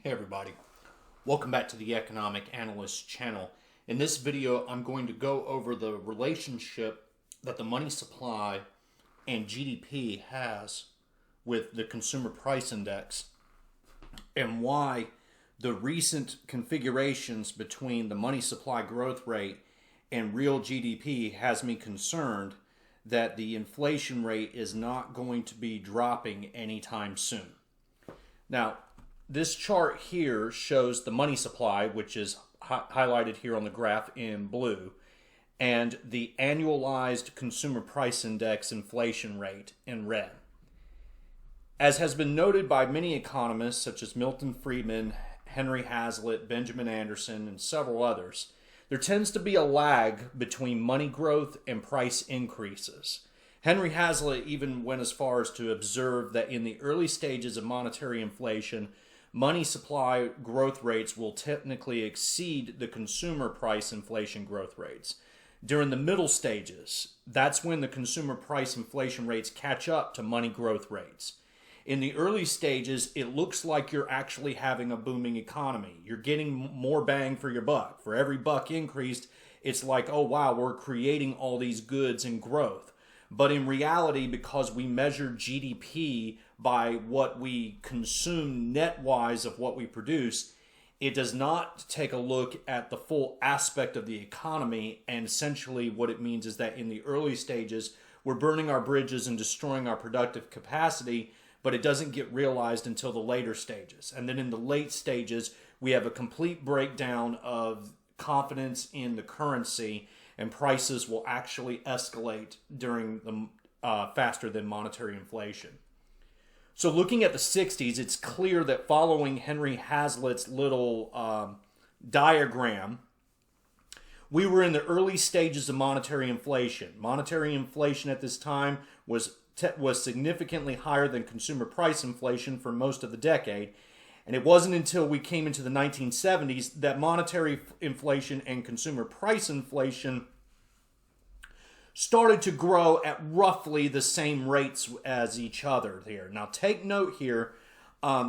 Hey everybody, welcome back to the Economic Analyst channel. In this video, I'm going to go over the relationship that the money supply and GDP has with the consumer price index and why the recent configurations between the money supply growth rate and real GDP has me concerned that the inflation rate is not going to be dropping anytime soon. Now, this chart here shows the money supply, which is highlighted here on the graph in blue, and the annualized consumer price index inflation rate in red. As has been noted by many economists such as Milton Friedman, Henry Hazlitt, Benjamin Anderson, and several others, there tends to be a lag between money growth and price increases. Henry Hazlitt even went as far as to observe that in the early stages of monetary inflation, money supply growth rates will technically exceed the consumer price inflation growth rates. During the middle stages, that's when the consumer price inflation rates catch up to money growth rates. In the early stages, it looks like you're actually having a booming economy. You're getting more bang for your buck. For every buck increased, it's like, oh wow, we're creating all these goods and growth. But in reality, because we measure GDP by what we consume net-wise of what we produce, it does not take a look at the full aspect of the economy. And essentially what it means is that in the early stages, we're burning our bridges and destroying our productive capacity, but it doesn't get realized until the later stages. And then in the late stages, we have a complete breakdown of confidence in the currency, and prices will actually escalate during the faster than monetary inflation. So looking at the 60s, it's clear that following Henry Hazlitt's little diagram, we were in the early stages of monetary inflation. Monetary inflation at this time was significantly higher than consumer price inflation for most of the decade. And it wasn't until we came into the 1970s that monetary inflation and consumer price inflation started to grow at roughly the same rates as each other here. Now take note here,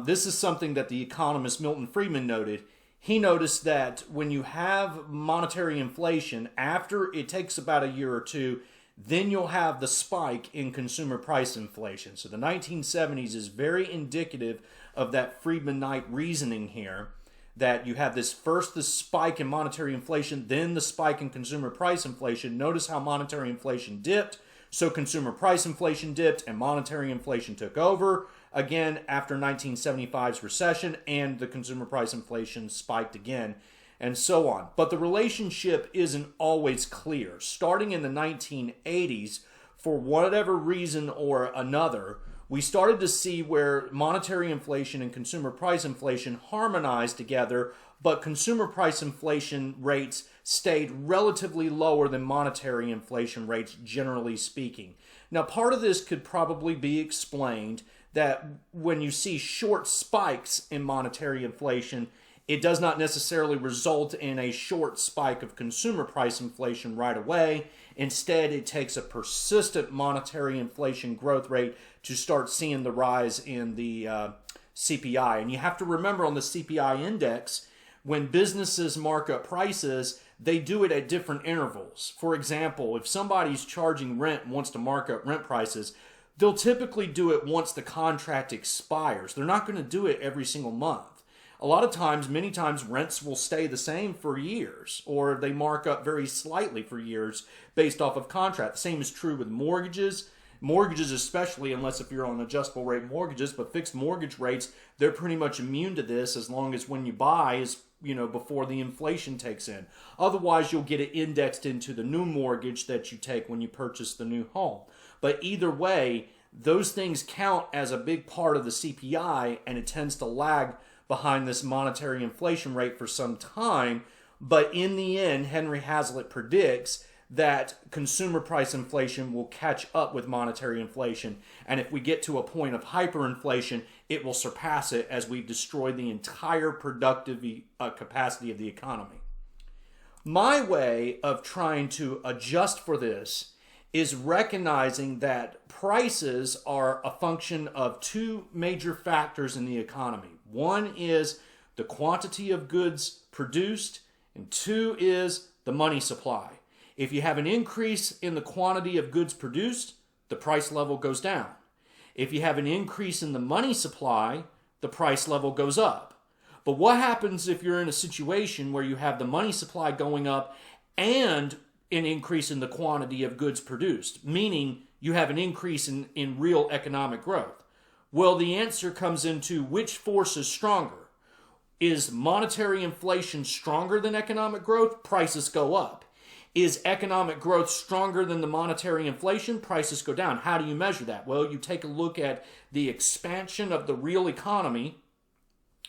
this is something that the economist Milton Friedman noted. He noticed that when you have monetary inflation, after it takes about a year or two, then you'll have the spike in consumer price inflation. So the 1970s is very indicative of that Friedmanite reasoning here, that you have this spike in monetary inflation, then the spike in consumer price inflation. Notice how monetary inflation dipped, so consumer price inflation dipped, and monetary inflation took over again after 1975's recession, and the consumer price inflation spiked again, and so on. But the relationship isn't always clear. Starting in the 1980s, for whatever reason or another, we started to see where monetary inflation and consumer price inflation harmonized together, but consumer price inflation rates stayed relatively lower than monetary inflation rates, generally speaking. Now, part of this could probably be explained that when you see short spikes in monetary inflation, it does not necessarily result in a short spike of consumer price inflation right away. Instead, it takes a persistent monetary inflation growth rate to start seeing the rise in the CPI. And you have to remember on the CPI index, when businesses mark up prices, they do it at different intervals. For example, if somebody's charging rent and wants to mark up rent prices, they'll typically do it once the contract expires. They're not going to do it every single month. A lot of times, many times, rents will stay the same for years, or they mark up very slightly for years based off of contract. The same is true with mortgages. Mortgages especially, unless if you're on adjustable rate mortgages, but fixed mortgage rates, they're pretty much immune to this as long as when you buy is, before the inflation takes in. Otherwise, you'll get it indexed into the new mortgage that you take when you purchase the new home. But either way, those things count as a big part of the CPI, and it tends to lag behind this monetary inflation rate for some time. But in the end, Henry Hazlitt predicts that consumer price inflation will catch up with monetary inflation. And if we get to a point of hyperinflation, it will surpass it as we've destroyed the entire productive capacity of the economy. My way of trying to adjust for this is recognizing that prices are a function of two major factors in the economy. One is the quantity of goods produced, and 2 is the money supply. If you have an increase in the quantity of goods produced, the price level goes down. If you have an increase in the money supply, the price level goes up. But what happens if you're in a situation where you have the money supply going up and an increase in the quantity of goods produced, meaning you have an increase in real economic growth? Well, the answer comes into which force is stronger. Is monetary inflation stronger than economic growth? Prices go up. Is economic growth stronger than the monetary inflation? Prices go down. How do you measure that? Well, you take a look at the expansion of the real economy,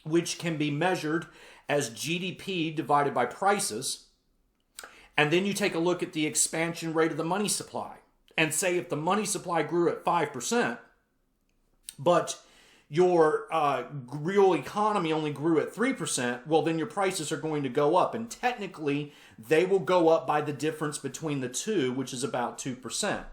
which can be measured as GDP divided by prices. And then you take a look at the expansion rate of the money supply. And say if the money supply grew at 5%, but your real economy only grew at 3%, well, then your prices are going to go up. And technically, they will go up by the difference between the two, which is about 2%.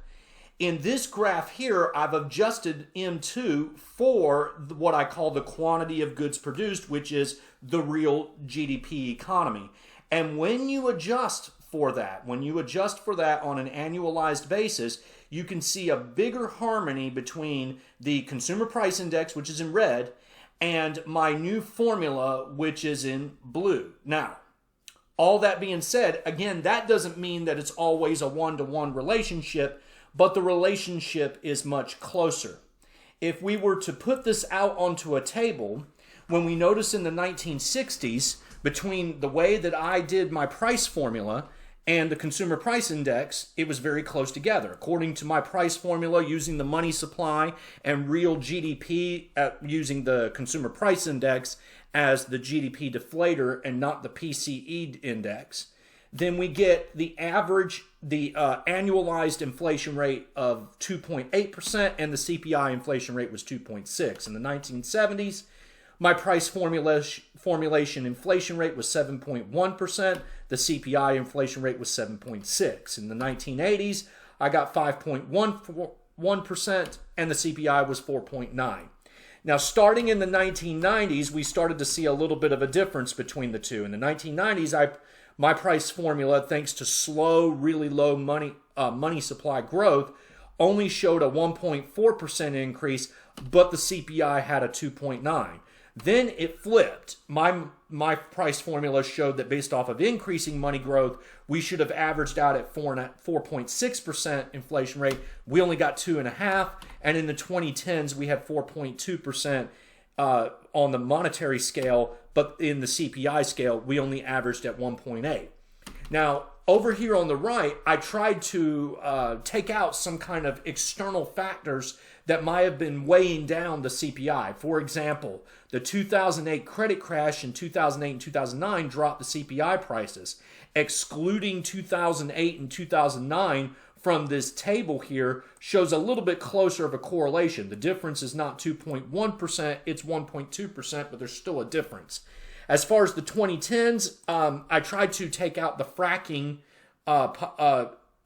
In this graph here, I've adjusted M2 for what I call the quantity of goods produced, which is the real GDP economy. And when you adjust for that on an annualized basis, you can see a bigger harmony between the consumer price index, which is in red, and my new formula, which is in blue. Now, all that being said, again, that doesn't mean that it's always a one-to-one relationship, but the relationship is much closer. If we were to put this out onto a table, when we notice in the 1960s, between the way that I did my price formula and the consumer price index, it was very close together. According to my price formula, using the money supply and real GDP, using the consumer price index as the GDP deflator and not the PCE index, then we get the average, the annualized inflation rate of 2.8%, and the CPI inflation rate was 2.6. In the 1970s, my price formulation inflation rate was 7.1%. The CPI inflation rate was 7.6. In the 1980s, I got 5.1%, and the CPI was 4.9. Now, starting in the 1990s, we started to see a little bit of a difference between the two. In the 1990s, my price formula, thanks to slow, really low money supply growth, only showed a 1.4% increase, but the CPI had a 2.9. Then it flipped. My price formula showed that based off of increasing money growth, we should have averaged out at 4.6% inflation rate. We only got 2.5%, and in the 2010s we had 4.2% on the monetary scale, but in the CPI scale we only averaged at 1.8%. Now, over here on the right, I tried to take out some kind of external factors that might have been weighing down the CPI. For example, the 2008 credit crash in 2008 and 2009 dropped the CPI prices. Excluding 2008 and 2009 from this table here shows a little bit closer of a correlation. The difference is not 2.1%, it's 1.2%, but there's still a difference. As far as the 2010s, I tried to take out the fracking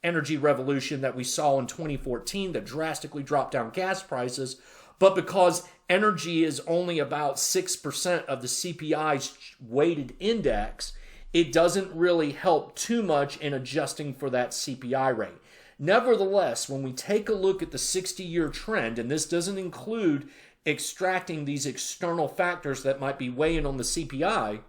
energy revolution that we saw in 2014 that drastically dropped down gas prices. But because energy is only about 6% of the CPI's weighted index, it doesn't really help too much in adjusting for that CPI rate. Nevertheless, when we take a look at the 60-year trend, and this doesn't include extracting these external factors that might be weighing on the CPI,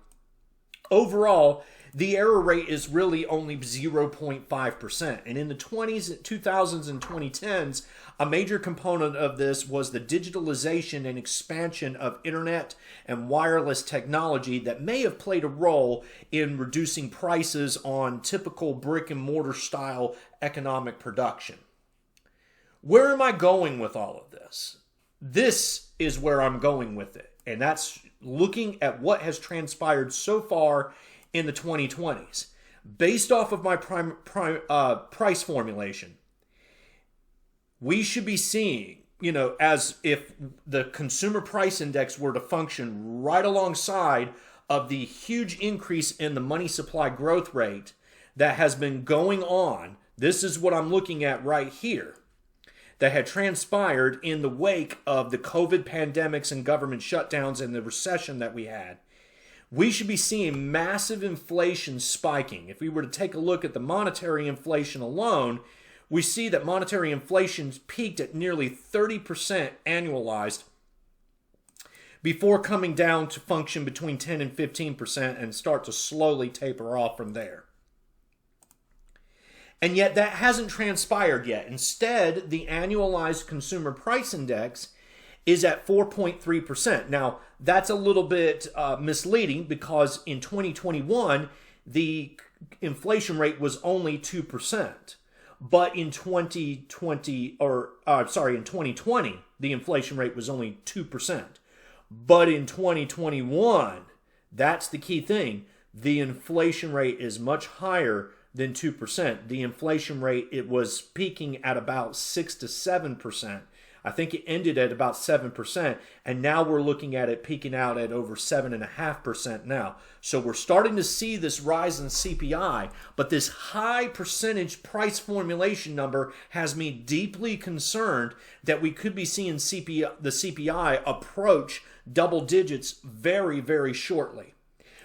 overall, the error rate is really only 0.5%. And in the 2000s and 2010s, a major component of this was the digitalization and expansion of internet and wireless technology that may have played a role in reducing prices on typical brick and mortar style economic production. Where am I going with all of this? This is where I'm going with it. And that's looking at what has transpired so far in the 2020s. Based off of my price formulation, we should be seeing, as if the consumer price index were to function right alongside of the huge increase in the money supply growth rate that has been going on. This is what I'm looking at right here, that had transpired in the wake of the COVID pandemics and government shutdowns and the recession that we had. we should be seeing massive inflation spiking. If we were to take a look at the monetary inflation alone, we see that monetary inflation peaked at nearly 30% annualized before coming down to function between 10 and 15% and start to slowly taper off from there. And yet that hasn't transpired yet. Instead, the annualized consumer price index is at 4.3%. Now, that's a little bit misleading because in 2021, the inflation rate was only 2%. But in 2020, the inflation rate was only 2%. But in 2021, that's the key thing, the inflation rate is much higher than 2%. The inflation rate, it was peaking at about 6 to 7%. I think it ended at about 7%, and now we're looking at it peaking out at over 7.5% now. So we're starting to see this rise in CPI, but this high percentage price formulation number has me deeply concerned that we could be seeing the CPI approach double digits very, very shortly.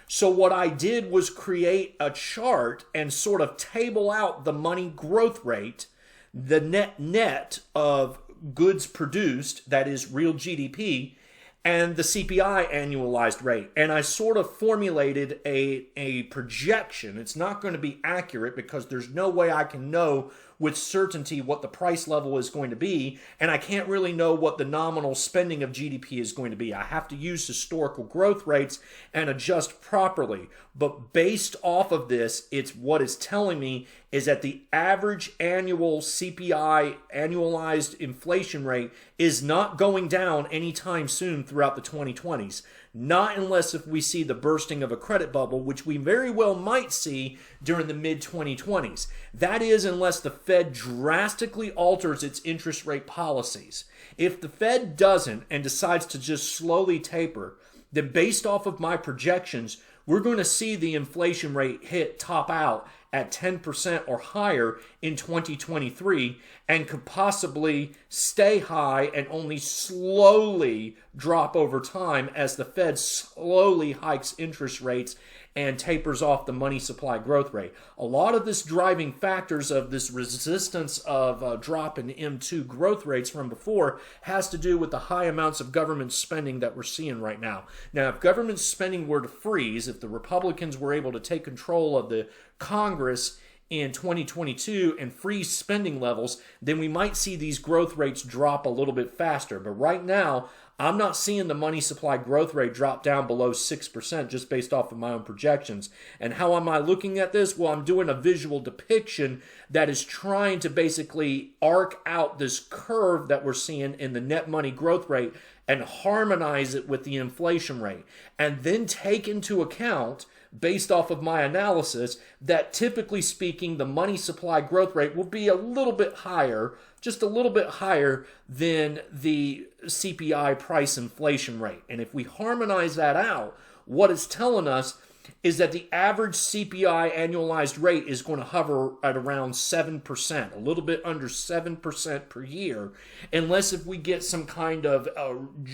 So what I did was create a chart and sort of table out the money growth rate, the net of goods produced, that is real GDP, and the CPI annualized rate. And I sort of formulated a projection. It's not going to be accurate because there's no way I can know with certainty what the price level is going to be, and I can't really know what the nominal spending of GDP is going to be. I have to use historical growth rates and adjust properly. But based off of this, what it's telling me is that the average annual CPI annualized inflation rate is not going down anytime soon throughout the 2020s. Not unless if we see the bursting of a credit bubble, which we very well might see during the mid-2020s. That is, unless the Fed drastically alters its interest rate policies. If the Fed doesn't and decides to just slowly taper, then based off of my projections, we're going to see the inflation rate top out at 10% or higher in 2023 and could possibly stay high and only slowly drop over time as the Fed slowly hikes interest rates and tapers off the money supply growth rate. A lot of this driving factors of this resistance of a drop in M2 growth rates from before has to do with the high amounts of government spending that we're seeing right now. Now, if government spending were to freeze, if the Republicans were able to take control of the Congress in 2022 and freeze spending levels, then we might see these growth rates drop a little bit faster. But right now, I'm not seeing the money supply growth rate drop down below 6% just based off of my own projections. And how am I looking at this? Well, I'm doing a visual depiction that is trying to basically arc out this curve that we're seeing in the net money growth rate and harmonize it with the inflation rate. And then take into account, based off of my analysis, that typically speaking, the money supply growth rate will be a little bit higher, just a little bit higher than the CPI price inflation rate. And if we harmonize that out, what it's telling us is that the average CPI annualized rate is going to hover at around 7%, a little bit under 7% per year, unless if we get some kind of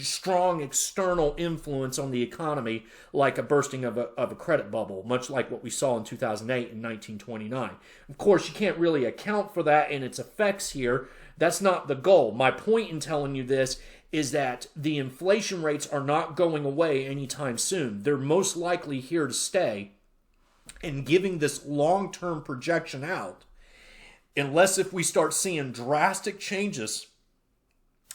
strong external influence on the economy, like a bursting of a credit bubble, much like what we saw in 2008 and 1929. Of course, you can't really account for that and its effects here. That's not the goal. My point in telling you this is that the inflation rates are not going away anytime soon. They're most likely here to stay. And giving this long-term projection out, unless if we start seeing drastic changes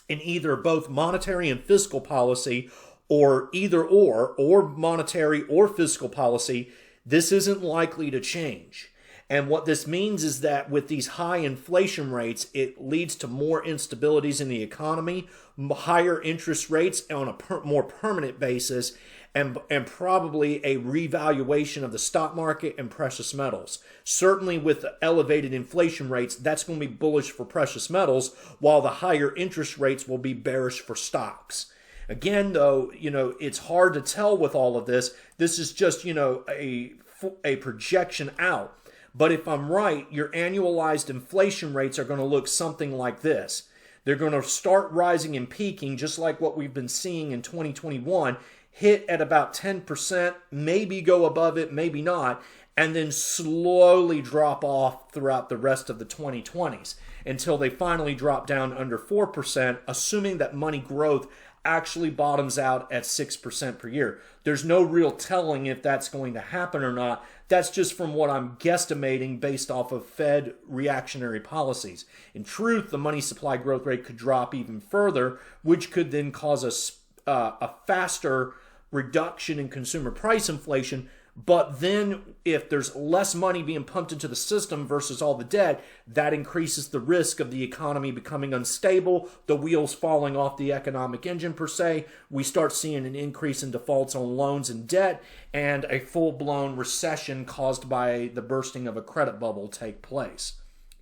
in either both monetary and fiscal policy, or or monetary or fiscal policy, this isn't likely to change. And what this means is that with these high inflation rates, it leads to more instabilities in the economy, higher interest rates on a more permanent basis, and probably a revaluation of the stock market and precious metals. Certainly with the elevated inflation rates, that's going to be bullish for precious metals, while the higher interest rates will be bearish for stocks. Again, though, it's hard to tell with all of this. This is just, a projection out. But if I'm right, your annualized inflation rates are going to look something like this. They're going to start rising and peaking just like what we've been seeing in 2021, hit at about 10%, maybe go above it, maybe not, and then slowly drop off throughout the rest of the 2020s until they finally drop down under 4%, assuming that money growth actually bottoms out at 6% per year. There's no real telling if that's going to happen or not. That's just from what I'm guesstimating based off of Fed reactionary policies. In truth, the money supply growth rate could drop even further, which could then cause a faster reduction in consumer price inflation. But then if there's less money being pumped into the system versus all the debt, that increases the risk of the economy becoming unstable, the wheels falling off the economic engine per se. We start seeing an increase in defaults on loans and debt, and a full-blown recession caused by the bursting of a credit bubble take place.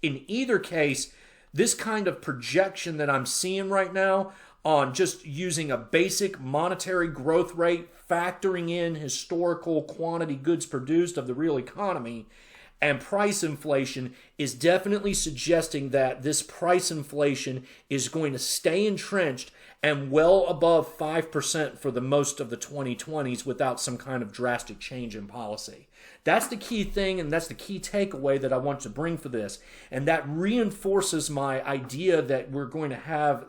In either case, this kind of projection that I'm seeing right now on just using a basic monetary growth rate, factoring in historical quantity goods produced of the real economy, and price inflation is definitely suggesting that this price inflation is going to stay entrenched and well above 5% for the most of the 2020s without some kind of drastic change in policy. That's the key thing, and that's the key takeaway that I want to bring for this. And that reinforces my idea that we're going to have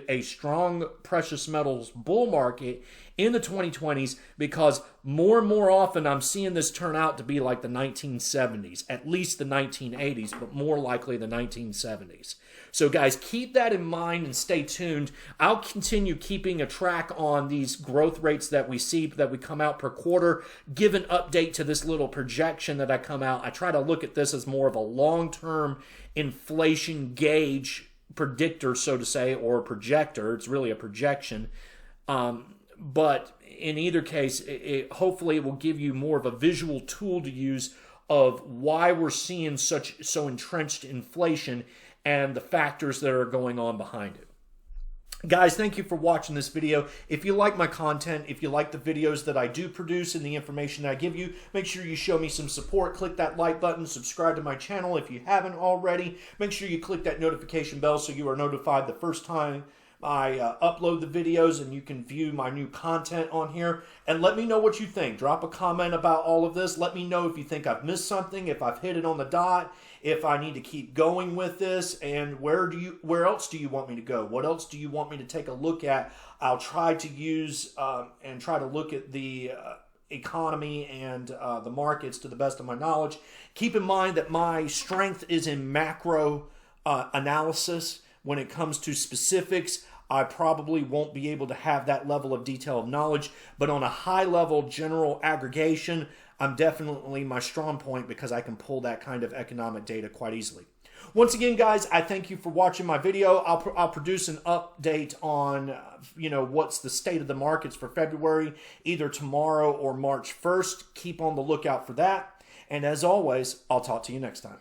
a strong precious metals bull market in the 2020s, because more and more often I'm seeing this turn out to be like the 1970s, at least the 1980s, but more likely the 1970s. So guys, keep that in mind and stay tuned. I'll continue keeping a track on these growth rates that we see, that we come out per quarter, give an update to this little projection that I come out. I try to look at this as more of a long-term inflation gauge predictor, so to say, or a projector. It's really a projection. But in either case, hopefully it will give you more of a visual tool to use of why we're seeing so entrenched inflation and the factors that are going on behind it. Guys, thank you for watching this video. If you like my content, if you like the videos that I do produce and the information that I give you, make sure you show me some support. Click that like button, subscribe to my channel if you haven't already. Make sure you click that notification bell so you are notified the first time I upload the videos and you can view my new content on here. And let me know what you think. Drop a comment about all of this. Let me know if you think I've missed something, if I've hit it on the dot, if I need to keep going with this, and where else do you want me to go? What else do you want me to take a look at? I'll try to use and try to look at the economy and the markets to the best of my knowledge. Keep in mind that my strength is in macro analysis. When it comes to specifics, I probably won't be able to have that level of detail of knowledge, but on a high level general aggregation, I'm definitely my strong point because I can pull that kind of economic data quite easily. Once again, guys, I thank you for watching my video. I'll produce an update on what's the state of the markets for February, either tomorrow or March 1st. Keep on the lookout for that. And as always, I'll talk to you next time.